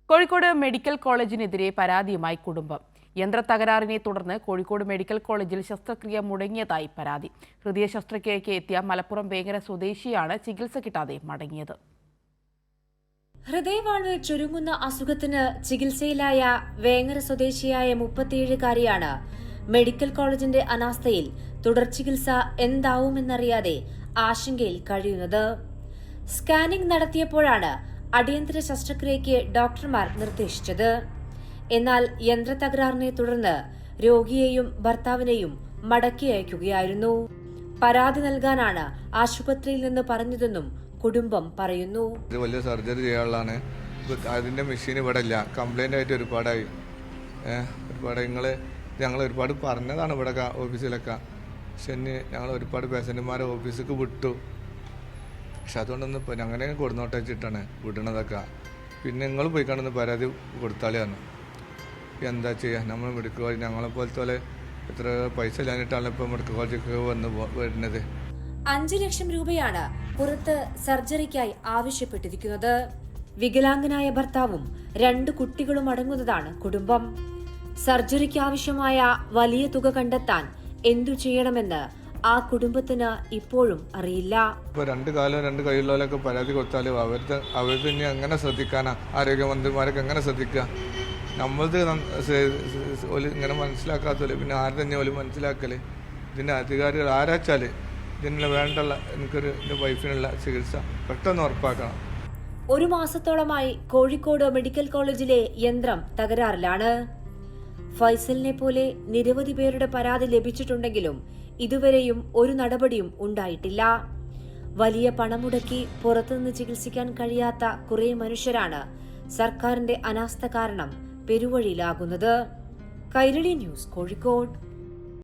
Kozhikode medical കോളേജിനെതിരെ പരാതിയുമായി കുടുംബം. യന്ത്രത്തകരാറിനെ തുടർന്ന് കോഴിക്കോട് മെഡിക്കൽ കോളേജിൽ ശസ്ത്രക്രിയ മുടങ്ങിയതായി പരാതി. ഹൃദയ ശസ്ത്രക്രിയയ്ക്ക് എത്തിയ മലപ്പുറം വേങ്ങര സ്വദേശിയാണ് ചികിത്സ കിട്ടാതെ മടങ്ങിയത്. ഹൃദയവാൾവ് ചുരുങ്ങുന്ന അസുഖത്തിന് ചികിത്സയിലായ വേങ്ങര സ്വദേശിയായ 37-കാരിയാണ് മെഡിക്കൽ കോളേജിന്റെ അനാസ്ഥയിൽ തുടർ ചികിത്സ എന്താവുമെന്നറിയാതെ ആശങ്കയിൽ കഴിയുന്നത്. സ്കാനിംഗ് നടത്തിയപ്പോഴാണ് അടിയന്തര ശസ്ത്രക്രിയയ്ക്ക് ഡോക്ടർമാർ നിർദ്ദേശിച്ചത്. എന്നാൽ യന്ത്രത്തകരാറിനെ തുടർന്ന് രോഗിയെയും ഭർത്താവിനെയും മടക്കി അയക്കുകയായിരുന്നു. പരാതി നൽകാനാണ് ആശുപത്രിയിൽ നിന്ന് പറഞ്ഞതെന്നും കുടുംബം പറയുന്നു. വലിയ സർജറി ചെയ്യാനുള്ളതാണ്. അതിന്റെ മെഷീൻ ഇവിടെ ഇല്ല, കംപ്ലൈന്റ് ആയിട്ട് ഒരുപാടായി. ഞങ്ങൾ ഒരുപാട് പറഞ്ഞതാണ് ഇവിടെ ഓഫീസിലൊക്കെ. പക്ഷെ ഞങ്ങൾ ഒരുപാട് പേഷ്യന്റുമാരെ ഓഫീസിലേക്ക് വിട്ടു. പക്ഷെ അതുകൊണ്ടൊന്നും ഇപ്പം അങ്ങനെ കൊടുന്നോട്ടെ വെച്ചിട്ടാണ് വിടണതൊക്കെ. പിന്നെ നിങ്ങൾ പോയി കണ്ടെന്ന് പരാതി കൊടുത്താലെയാണ്. എന്താ ചെയ്യുക, നമ്മൾ മെഡിക്കൽ കോളേജ് ഞങ്ങളെ പോലത്തെ പോലെ എത്ര പൈസ ഇല്ലാഞ്ഞിട്ടാണ് ഇപ്പം മെഡിക്കൽ കോളേജിലേക്ക് വരുന്നത്. 5 ലക്ഷം രൂപയാണ് പുറത്ത് സർജറിക്കായി ആവശ്യപ്പെട്ടിരിക്കുന്നത്. വികലാംഗനായ ഭർത്താവും 2 കുട്ടികളും അടങ്ങുന്നതാണ് കുടുംബം. സർജറിക്ക് ആവശ്യമായ വലിയ തുക കണ്ടെത്താൻ എന്തു ചെയ്യണമെന്ന് ആ കുടുംബത്തിന് ഇപ്പോഴും അറിയില്ല. ഇപ്പൊ 2 കാലം 2 കൈയുള്ളവരൊക്കെ പരാതി കൊടുത്താലും അവർക്ക് ഇനി എങ്ങനെ ശ്രദ്ധിക്കാനാ? ആരോഗ്യമന്ത്രിമാരൊക്കെ എങ്ങനെ ശ്രദ്ധിക്കുക? നമ്മളത് ഇങ്ങനെ മനസ്സിലാക്കാത്തല്ലേ, പിന്നെ ആര് തന്നെ പോലും മനസ്സിലാക്കല്? ഇതിന്റെ അധികാരികൾ ആരാച്ചാല് ഇതിനുള്ള വേണ്ടുള്ള എൻ്റെ വൈഫിനുള്ള ചികിത്സ പെട്ടെന്ന് ഉറപ്പാക്കണം. 1 മാസത്തോളമായി കോഴിക്കോട് മെഡിക്കൽ കോളേജിലെ യന്ത്രം തകരാറിലാണ്. ഫൈസലിനെ പോലെ നിരവധി പേരുടെ പരാതി ലഭിച്ചിട്ടുണ്ടെങ്കിലും ഇതുവരെയും ഒരു നടപടിയും ഉണ്ടായിട്ടില്ല. വലിയ പണം മുടക്കി പുറത്തുനിന്ന് ചികിത്സിക്കാൻ കഴിയാത്ത കുറെ മനുഷ്യരാണ് സർക്കാരിന്റെ അനാസ്ഥ കാരണം പെരുവഴിയിലാകുന്നത്. കൈരളി ന്യൂസ്, കോഴിക്കോട്.